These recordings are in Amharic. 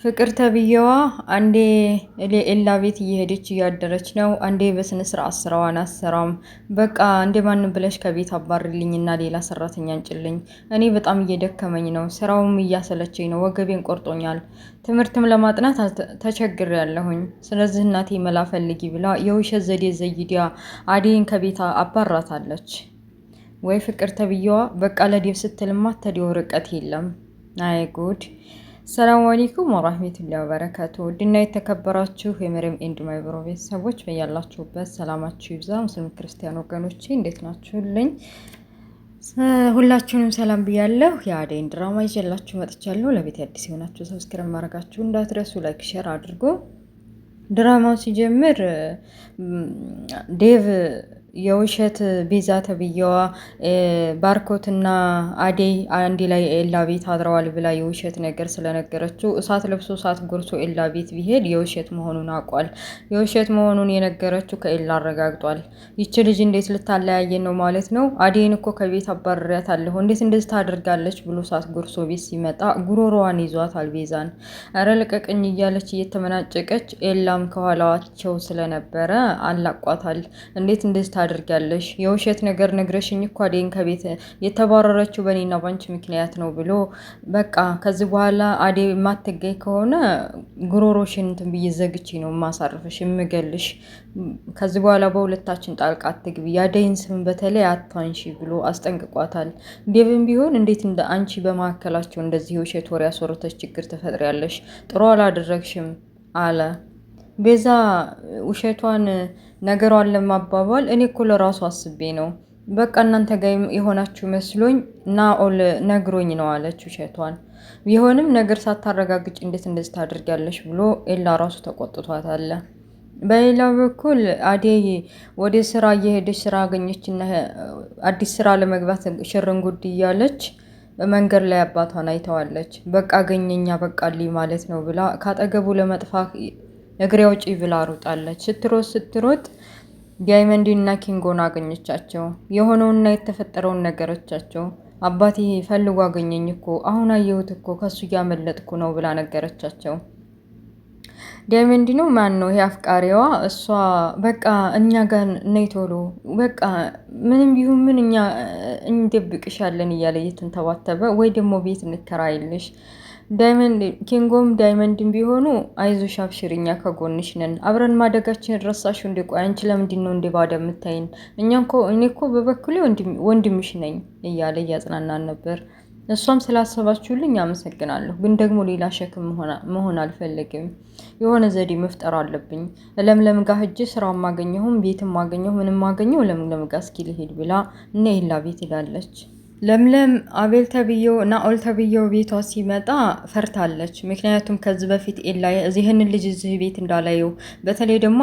ፍቅር ተብዬዋ አንዴ ኤላ ቤት እየሄደች እያደረች ነው። አንዴ በስነ ስርዓት ስራዋን አሰራም። በቃ እንደ ማንም ብለሽ ከቤት አባርልኝና ሌላ ሰራተኛ አንጭልኝ። እኔ በጣም እየደከመኝ ነው፣ ስራውም እያሰለቸኝ ነው፣ ወገቤን ቆርጦኛል። ትምህርትም ለማጥናት ተቸግሬያለሁኝ። ስለዚህ እናቴ መላ ፈልጊ ብላ የውሸት ዘዴ ዘይዲያ አዴን ከቤት አባራታለች። ወይ ፍቅር ተብዬዋ በቃ ለዴብ ስትልማ ተዲው ርቀት የለም። አይ ጉድ። ሰላም አለይኩም ወራህመቱላሂ ወበረካቱ። ውድና የተከበራችሁ የመሪም ኤንድ ማይ ብሮ ቤተሰቦች በያላችሁበት ሰላማችሁ ይብዛ። ሙስሊም ክርስቲያን ወገኖቼ እንዴት ናችሁልኝ? ሁላችሁንም ሰላም ብያለሁ። የአደይን ድራማ ይዤላችሁ መጥቻለሁ። ለቤት አዲስ የሆናችሁ ሰብስክራይብ ማድረጋችሁ እንዳትረሱ፣ ላይክ ሼር አድርጎ ድራማው ሲጀምር ዴቭ የውሸት ቤዛ ተብዬዋ ባርኮትና አደይ አንድ ላይ ኤላ ቤት አድረዋል ብላ የውሸት ነገር ስለነገረችው እሳት ለብሶ እሳት ጎርሶ ኤላ ቤት ቢሄድ የውሸት መሆኑን አውቋል። የውሸት መሆኑን የነገረችው ከኤላ አረጋግጧል። ይቺ ልጅ እንዴት ልታለያየን ነው ማለት ነው? አደይን እኮ ከቤት አባርሪያታለሁ፣ እንዴት እንደዚህ ታደርጋለች ብሎ እሳት ጎርሶ ቤት ሲመጣ ጉሮሮዋን ይዟታል ቤዛን። እረ ልቀቅኝ እያለች እየተመናጨቀች ኤላም ከኋላቸው ስለነበረ አላቋታል። እንዴት እንደዚህ ታደርጋለሽ? የውሸት ነገር ነግረሽኝ እኮ አደይን ከቤት የተባረረችው በእኔና ባንቺ ምክንያት ነው ብሎ በቃ ከዚህ በኋላ አደይ የማትገኝ ከሆነ ጉሮሮሽን እንትን ብዬ ዘግቼ ነው የማሳርፍሽ የምገልሽ። ከዚህ በኋላ በሁለታችን ጣልቃ አትግቢ፣ የአደይን ስም በተለይ አታንሺ ብሎ አስጠንቅቋታል። ዴቭም ቢሆን እንዴት እንደ አንቺ በመካከላቸው እንደዚህ የውሸት ወሬ አስወርተሽ ችግር ትፈጥሪያለሽ? ጥሩ አላደረግሽም አለ። ቤዛ ውሸቷን ነገሯን ለማባባል እኔ እኮ ለራሱ አስቤ ነው፣ በቃ እናንተ ጋር የሆናችሁ መስሎኝ ናኦል ነግሮኝ ነው አለች ውሸቷን። ቢሆንም ነገር ሳታረጋግጭ እንዴት እንደዚህ ታደርጊያለሽ ብሎ ኤላ ራሱ ተቆጥቷታል። በሌላ በኩል አደይ ወደ ስራ እየሄደች ስራ አገኘችና አዲስ ስራ ለመግባት ሽርንጉድ እያለች በመንገድ ላይ አባቷን አይተዋለች። በቃ አገኘኛ በቃልኝ ማለት ነው ብላ ካጠገቡ ለመጥፋት እግሬ አውጪ ብላ ሩጣለች። ስትሮጥ ዳይመንድና ኪንጎን አገኘቻቸው። የሆነውና የተፈጠረውን ነገረቻቸው። አባቴ ፈልጎ አገኘኝ እኮ አሁን አየሁት እኮ ከሱ እያመለጥኩ ነው ብላ ነገረቻቸው። ዳይመንድ ነው ማን ነው ይሄ አፍቃሪዋ? እሷ በቃ እኛ ጋር ነይ ቶሎ፣ በቃ ምንም ቢሆን ምን እኛ እንደብቅሻለን እያለ እየተንተባተበ ወይ ደግሞ ቤት እንከራይልሽ። ዳይመንድ ኪንጎም ዳይመንድም ቢሆኑ አይዞሽ አብሽርኛ ከጎንሽ ነን፣ አብረን ማደጋችን ረሳሽው እንደ ቆይ አንቺ ለምንድን ነው እንደ ባዳ የምታይን? እኔ እኮ በበኩሌ ወንድምሽ ነኝ እያለ እያጽናናን ነበር። እሷም ስላሰባችሁልኝ አመሰግናለሁ፣ ግን ደግሞ ሌላ ሸክም መሆን አልፈልግም። የሆነ ዘዴ መፍጠር አለብኝ። ለምለም ጋር ሂጅ ስራው ማገኘሁም ቤትም ማገኘሁ ምንም ማገኘው ለምለም ጋር እስኪ ልሄድ ብላ እና ኤላ ቤት ሄዳለች። ለምለም አቤል ተብዬው ናኦል ተብዬው ቤቷ ሲመጣ ፈርታለች። ምክንያቱም ከዚህ በፊት ኤላ ይህንን ልጅ እዚህ ቤት እንዳላየው በተለይ ደግሞ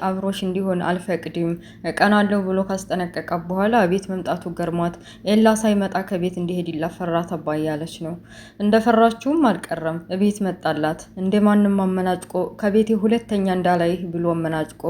አብሮሽ እንዲሆን አልፈቅድም ቀናለሁ ብሎ ካስጠነቀቀ በኋላ ቤት መምጣቱ ገርሟት ኤላ ሳይመጣ ከቤት እንዲሄድ ይላፈራ ተባያለች ነው። እንደፈራችውም አልቀረም ቤት መጣላት። እንደማንም አመናጭቆ ከቤቴ ሁለተኛ እንዳላይህ ብሎ አመናጭቆ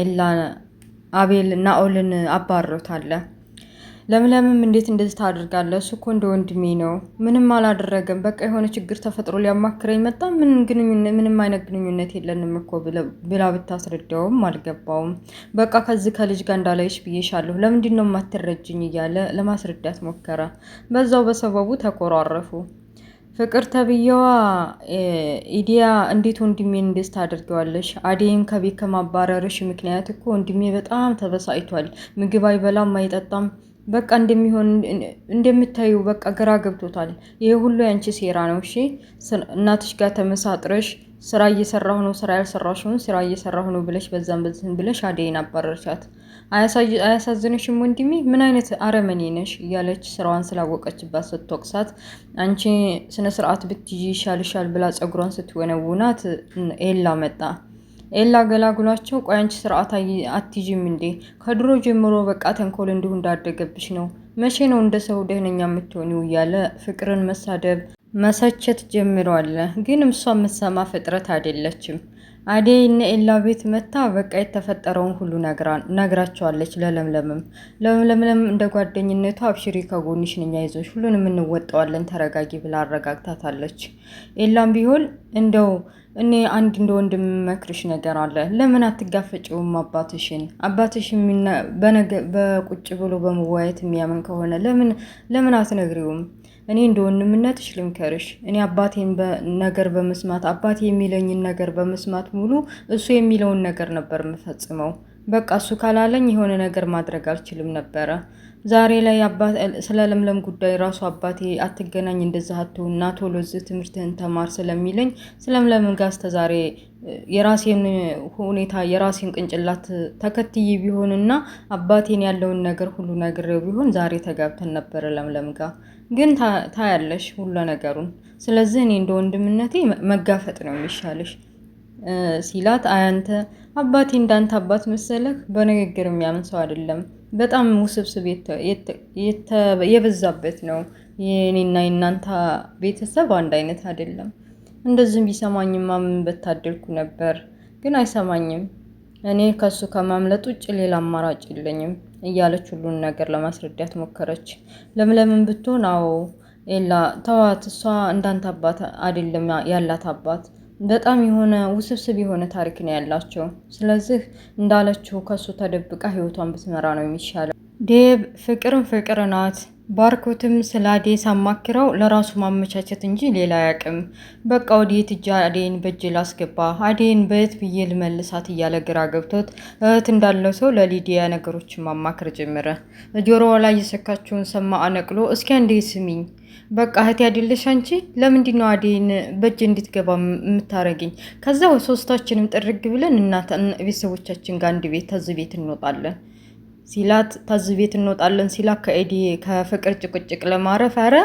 ኤላ አቤል ናኦልን አባሮታል። ለምለምም እንዴት እንደዚህ ታደርጋለህ? እሱ እኮ እንደ ወንድሜ ነው፣ ምንም አላደረገም። በቃ የሆነ ችግር ተፈጥሮ ሊያማክረኝ መጣ፣ ምንም አይነት ግንኙነት የለንም እኮ ብላ ብታስረዳውም አልገባውም። በቃ ከዚህ ከልጅ ጋር እንዳላይሽ ብዬሻለሁ፣ ለምንድን ነው የማትረጅኝ እያለ ለማስረዳት ሞከረ። በዛው በሰበቡ ተኮራረፉ። ፍቅር ተብዬዋ ኢዲያ እንዴት ወንድሜን እንደዚህ ታደርገዋለሽ? አደይም ከቤት ከማባረርሽ ምክንያት እኮ ወንድሜ በጣም ተበሳጭቷል፣ ምግብ አይበላም አይጠጣም፣ በቃ እንደምታዩ በቃ ግራ ገብቶታል። ይሄ ሁሉ ያንቺ ሴራ ነው። እሺ እናትሽ ጋር ተመሳጥረሽ ስራ እየሰራሁ ነው፣ ስራ ያልሰራሽውን ስራ እየሰራሁ ነው ብለሽ በዛም በዚህም ብለሽ አደይን አባረርሻት። አያሳዝንሽም ወንድሜ? ምን አይነት አረመኔ ነሽ? እያለች ስራዋን ስላወቀችባት ስትወቅሳት አንቺ ስነ ስርዓት ብትይዢ ይሻልሻል ብላ ጸጉሯን ስትወነውናት ኤላ መጣ። ኤላ ገላግሏቸው ቆይ አንቺ ስርዓት አትይዥም እንዴ? ከድሮ ጀምሮ በቃ ተንኮል እንዲሁ እንዳደገብሽ ነው። መቼ ነው እንደ ሰው ደህነኛ የምትሆኒው? እያለ ፍቅርን መሳደብ መሰቸት ጀምሯል። ግን እሷ የምትሰማ ፍጥረት አይደለችም። አደይ እነ ኤላ ቤት መታ በቃ የተፈጠረውን ሁሉ ነግራቸዋለች። ለምለምም እንደ ጓደኝነቱ አብሽሪ ከጎንሽ ነኝ፣ አይዞሽ ሁሉንም እንወጣዋለን፣ ተረጋጊ ብላ አረጋግታታለች። ኤላም ቢሆን እንደው እኔ አንድ እንደ ወንድም መክርሽ ነገር አለ። ለምን አትጋፈጭውም አባትሽን? አባትሽ በቁጭ ብሎ በመወያየት የሚያምን ከሆነ ለምን አትነግሪውም? እኔ እንደ ወንድምነትሽ ልምከርሽ። እኔ አባቴን ነገር በመስማት አባቴ የሚለኝን ነገር በመስማት ሙሉ እሱ የሚለውን ነገር ነበር የምፈጽመው። በቃ እሱ ካላለኝ የሆነ ነገር ማድረግ አልችልም ነበረ። ዛሬ ላይ ስለ ለምለም ጉዳይ ራሱ አባቴ አትገናኝ፣ እንደዛ አትሁንና ቶሎ እዚህ ትምህርትህን ተማር ስለሚለኝ ስለምለም ጋር እስከ ዛሬ የራሴን ሁኔታ የራሴን ቅንጭላት ተከትዬ ቢሆንና አባቴን ያለውን ነገር ሁሉ ነግሬው ቢሆን ዛሬ ተጋብተን ነበረ ለምለም ጋር። ግን ታያለሽ ሁሉ ነገሩን። ስለዚህ እኔ እንደ ወንድምነቴ መጋፈጥ ነው የሚሻልሽ ሲላት፣ አያንተ አባቴ እንዳንተ አባት መሰለህ? በንግግር የሚያምን ሰው አይደለም። በጣም ውስብስብ የበዛበት ነው። የኔና የእናንተ ቤተሰብ አንድ አይነት አይደለም። እንደዚህም ቢሰማኝማ ምን በታደልኩ ነበር። ግን አይሰማኝም። እኔ ከሱ ከማምለጥ ውጭ ሌላ አማራጭ የለኝም እያለች ሁሉን ነገር ለማስረዳት ሞከረች። ለምለምን ብትሆን አዎ ኤላ ተዋት፣ እሷ እንዳንተ አባት አይደለም ያላት አባት በጣም የሆነ ውስብስብ የሆነ ታሪክ ነው ያላቸው። ስለዚህ እንዳለችው ከሱ ተደብቃ ህይወቷን ብትመራ ነው የሚሻለው። ዴብ ፍቅር ናት። ባርኮትም ስለ አዴ ሳማክረው ለራሱ ማመቻቸት እንጂ ሌላ አያውቅም። በቃ ወዴት እጃ አዴን በእጅ ላስገባ፣ አዴን በየት ብዬ ልመልሳት እያለ ግራ ገብቶት እህት እንዳለው ሰው ለሊዲያ ነገሮችን ማማከር ጀመረ። ጆሮዋ ላይ የሰካችውን ሰማ አነቅሎ፣ እስኪ አንዴ ስሚኝ፣ በቃ እህት ያድልሽ አንቺ ለምንድን ነው አዴን በእጅ እንድትገባ የምታረግኝ? ከዛ ሶስታችንም ጥርግ ብለን ቤተሰቦቻችን ጋር አንድ ቤት ተዝ ቤት እንወጣለን ሲላት፣ ተዝ ቤት እንወጣለን ሲላት ከፍቅር ጭቅጭቅ ለማረፍ አረ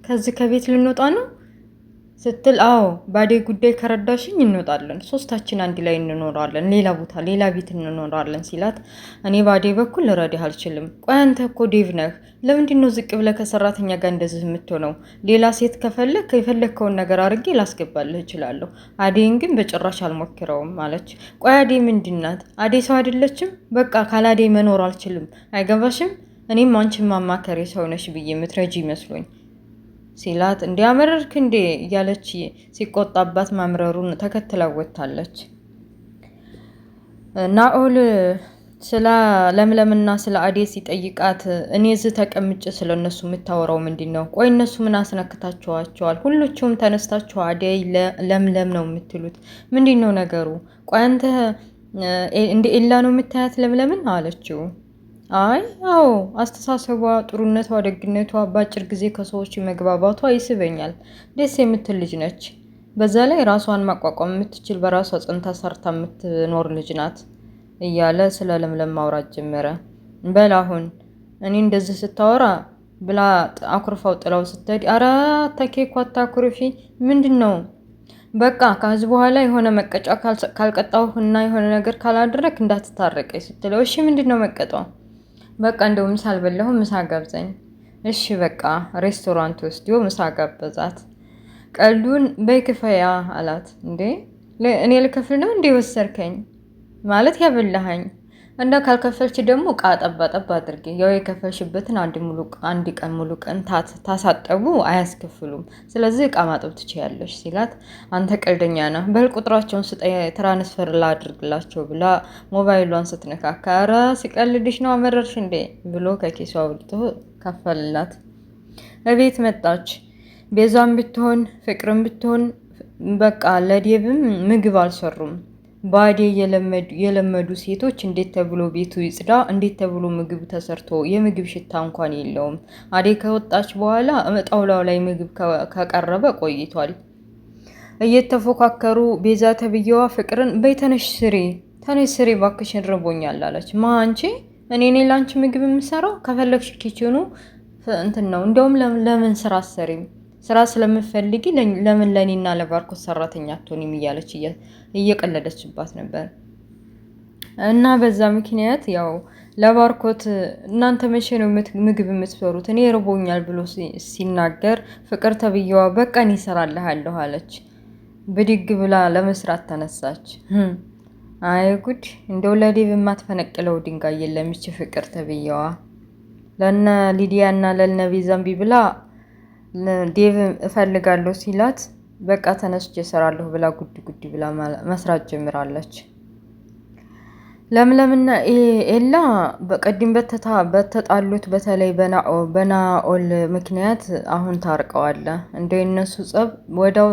ከዚህ ከቤት ልንወጣ ነው ስትል፣ አዎ ባዴ ጉዳይ ከረዳሽኝ እንወጣለን፣ ሶስታችን አንድ ላይ እንኖራለን፣ ሌላ ቦታ ሌላ ቤት እንኖራለን ሲላት፣ እኔ ባዴ በኩል ልረዳህ አልችልም። ቆይ አንተ እኮ ዴቭ ነህ፣ ለምንድን ነው ዝቅ ብለህ ከሰራተኛ ጋር እንደዚህ የምትሆነው? ሌላ ሴት ከፈለግ የፈለግከውን ነገር አድርጌ ላስገባልህ እችላለሁ፣ አዴን ግን በጭራሽ አልሞክረውም አለች። ቆይ አዴ ምንድን ናት? አዴ ሰው አይደለችም? በቃ ካላዴ መኖር አልችልም። አይገባሽም? እኔም አንቺን ማማከሬ ሰው ነሽ ብዬ የምትረጂ ይመስሉኝ ሲላት፣ እንዲያመረርክ እንዴ እያለች ሲቆጣባት ማምረሩን ተከትላ ወጥታለች። ናኦል ስለ ለምለምና ስለ አዴ ሲጠይቃት፣ እኔ እዚህ ተቀምጬ ስለ እነሱ የምታወራው ምንድን ነው? ቆይ እነሱ ምን አስነክታችኋቸዋል? ሁሉችሁም ተነስታችሁ አዴ ለምለም ነው የምትሉት፣ ምንድን ነው ነገሩ? ቆይ አንተ እንደ ኤላ ነው የምታያት ለምለምን አለችው። አይ አዎ፣ አስተሳሰቧ፣ ጥሩነቷ፣ ደግነቷ፣ በአጭር ጊዜ ከሰዎች መግባባቷ ይስበኛል። ደስ የምትል ልጅ ነች። በዛ ላይ ራሷን ማቋቋም የምትችል በራሷ ጽንታ ሰርታ የምትኖር ልጅ ናት እያለ ስለ ለምለም ማውራት ጀመረ። በል አሁን እኔ እንደዚህ ስታወራ ብላ አኩርፋው ጥላው ስትሄድ፣ አረ ተኬኳ አታኩርፊ፣ ምንድን ነው በቃ ከዚህ በኋላ የሆነ መቀጫ ካልቀጣሁ እና የሆነ ነገር ካላደረክ እንዳትታረቀኝ ስትለው፣ እሺ ምንድን ነው መቀጣው? በቃ እንደው ምሳ አልበላሁም፣ ምሳ ጋብዘኝ። እሺ በቃ ሬስቶራንት ወስዶ ምሳ ጋበዛት። ቀልዱን በይክፈያ አላት። እንዴ እኔ ልከፍል ነው እንዴ ወሰርከኝ? ማለት ያበላሃኝ እንዳ ካልከፈልች ደግሞ እቃ ጠባ አድርጌ፣ ያው የከፈልሽበትን አንድ ቀን ሙሉ ቀን ታሳጠቡ አያስከፍሉም። ስለዚህ እቃ ማጠብ ትችያለሽ ሲላት፣ አንተ ቀልደኛ ነህ፣ በል ቁጥራቸውን ስጠኝ ትራንስፈር ላድርግላቸው ብላ ሞባይሏን ስትነካካ፣ ኧረ ሲቀልድሽ ነው አመረርሽ እንዴ ብሎ ከኪሷ አውጥቶ ከፈልላት። እቤት መጣች። ቤዛም ብትሆን ፍቅርም ብትሆን በቃ ለዴብም ምግብ አልሰሩም። ባዴ የለመዱ ሴቶች እንዴት ተብሎ ቤቱ ይጽዳ፣ እንዴት ተብሎ ምግብ ተሰርቶ የምግብ ሽታ እንኳን የለውም። አዴ ከወጣች በኋላ ጣውላው ላይ ምግብ ከቀረበ ቆይቷል። እየተፎካከሩ ቤዛ ተብዬዋ ፍቅርን በይተነሽ ስሪ ባክሽን ርቦኛል አለች። ማ አንቺ? እኔ ላንቺ ምግብ የምሰራው? ከፈለግሽ ኪችኑ እንትን ነው። እንደውም ለምን ስራ አሰሪም? ስራ ስለምፈልጊ ለምን ለኔና ለባርኮት ሰራተኛ አትሆንም እያለች እየቀለደችባት ነበር። እና በዛ ምክንያት ያው ለባርኮት እናንተ መቼ ነው ምግብ የምትሰሩት? እኔ ርቦኛል ብሎ ሲናገር ፍቅር ተብዬዋ በቃ እኔ እሰራልሃለሁ አለች። ብድግ ብላ ለመስራት ተነሳች። አይ ጉድ! እንደው ለዴቭ የማትፈነቅለው ድንጋይ የለም ይች ፍቅር ተብዬዋ። ለነ ሊዲያ እና ለነ ቤዛምቢ ብላ ዴቭ እፈልጋለሁ ሲላት በቃ ተነስቼ እሰራለሁ ብላ ጉድ ጉድ ብላ መስራት ጀምራለች። ለምለምና ኤላ በቀድም በተጣሉት በተለይ በናኦል ምክንያት አሁን ታርቀዋል። እንደ እነሱ ጸብ ወዳው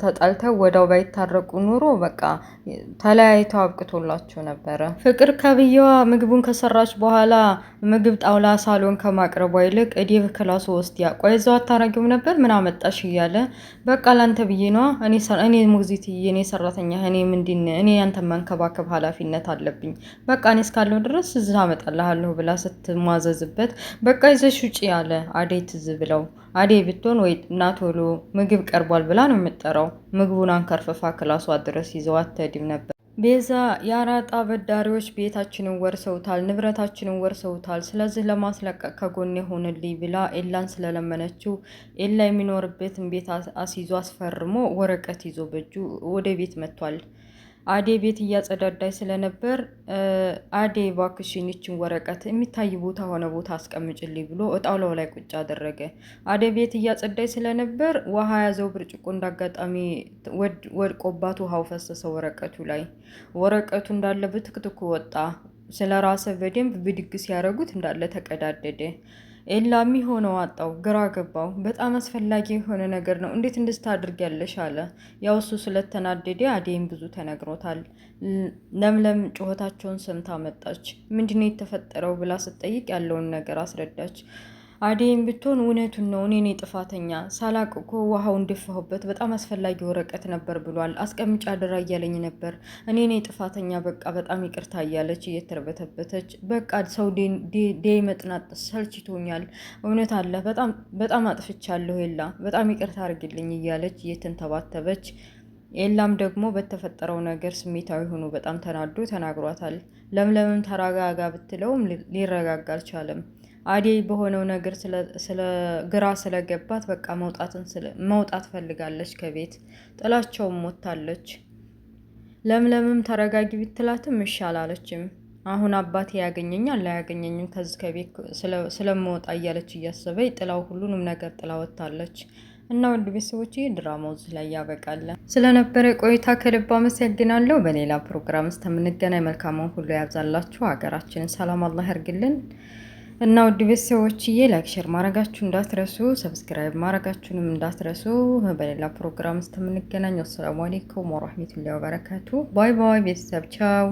ተጣልተው ወዳው ባይታረቁ ኑሮ በቃ ተለያይተው አብቅቶላቸው ነበረ። ፍቅር ከብየዋ ምግቡን ከሰራች በኋላ ምግብ ጣውላ ሳሎን ከማቅረቧ ይልቅ ዴቭ ክላሱ ውስጥ ቆይ እዛው አታረጊውም ነበር ምን አመጣሽ እያለ በቃ ላንተ ብዬ ነዋ እኔ ሞግዚት እኔ ሰራተኛ እኔ ያንተ መንከባከብ ኃላፊነት አለብኝ በቃ እኔ እስካለሁ ድረስ እዚህ አመጣልሃለሁ ብላ ስትሟዘዝበት በቃ ይዘሽ ውጪ ያለ አዴ ትዝ ብለው አዴ ብትሆን ወይ እናቶሎ ምግብ ቀርቧል ብላ ነው የምጠራው። ምግቡን አንከርፍፋ ክላሷ ድረስ ይዘው አትሄድም ነበር። ቤዛ የአራጣ አበዳሪዎች ቤታችንን ወርሰውታል፣ ንብረታችንን ወርሰውታል፣ ስለዚህ ለማስለቀቅ ከጎን ሆንልኝ ብላ ኤላን ስለለመነችው ኤላ የሚኖርበትን ቤት አስይዞ አስፈርሞ ወረቀት ይዞ በእጁ ወደ ቤት መጥቷል። አዴ ቤት እያጸዳዳች ስለነበር አዴ እባክሽን ይችን ወረቀት የሚታይ ቦታ ሆነ ቦታ አስቀምጭልኝ ብሎ እጣውላው ላይ ቁጭ አደረገ። አዴ ቤት እያጸዳች ስለነበር ውሃ ያዘው ብርጭቆ እንዳጋጣሚ ወድቆባት ውሃው ፈሰሰ ወረቀቱ ላይ። ወረቀቱ እንዳለ ብትክትኩ ወጣ። ስለ ራሰ በደንብ ብድግ ሲያደርጉት እንዳለ ተቀዳደደ። ኤላ የሚሆነው አጣው፣ ግራ ገባው። በጣም አስፈላጊ የሆነ ነገር ነው፣ እንዴት እንድታደርጊያለሽ አለ። ያው እሱ ስለተናደደ አዴይም ብዙ ተነግሮታል። ለምለም ጩኸታቸውን ሰምታ መጣች። ምንድነው የተፈጠረው ብላ ስትጠይቅ ያለውን ነገር አስረዳች። አዴይም ብትሆን እውነቱን ነው እኔ ነኝ ጥፋተኛ፣ ሳላቅ እኮ ውሃውን ደፋሁበት፣ በጣም አስፈላጊ ወረቀት ነበር ብሏል፣ አስቀምጫ አደራ እያለኝ ነበር፣ እኔ ነኝ ጥፋተኛ፣ በቃ በጣም ይቅርታ እያለች እየተርበተበተች በቃ ሰው ዴይ መጥናት ሰልችቶኛል፣ እውነት አለ በጣም አጥፍቻለሁ፣ ኤላ በጣም ይቅርታ አድርግልኝ እያለች እየተንተባተበች ኤላም ደግሞ በተፈጠረው ነገር ስሜታዊ ሆኖ በጣም ተናዶ ተናግሯታል። ለምለምም ተረጋጋ ብትለውም ሊረጋጋ አልቻለም። አዴይ በሆነው ነገር ግራ ስለገባት በቃ መውጣት ፈልጋለች ከቤት ጥላቸውም ሞታለች። ለምለምም ተረጋጊ ብትላትም እሺ አላለችም። አሁን አባቴ ያገኘኛል ላያገኘኝም ከዚህ ከቤት ስለምወጣ እያለች እያሰበች ጥላው ሁሉንም ነገር ጥላ ወጥታለች። እና ውድ ቤተሰቦች ድራማው እዚህ ላይ ያበቃል። ስለነበረ ቆይታ ከልብ አመሰግናለሁ። በሌላ ፕሮግራም ውስጥ የምንገናኝ መልካሙን ሁሉ ያብዛላችሁ፣ ሀገራችንን ሰላም አላህ ያርግልን። እና ውድ ቤተሰቦችዬ ላይክ ሼር ማድረጋችሁ እንዳትረሱ፣ ሰብስክራይብ ማድረጋችሁንም እንዳትረሱ። በሌላ ፕሮግራም ውስጥ የምንገናኝ። ወሰላሙ አለይኩም ወራህመቱላሂ ወበረካቱ። ባይ ባይ ቤተሰብ ቻው።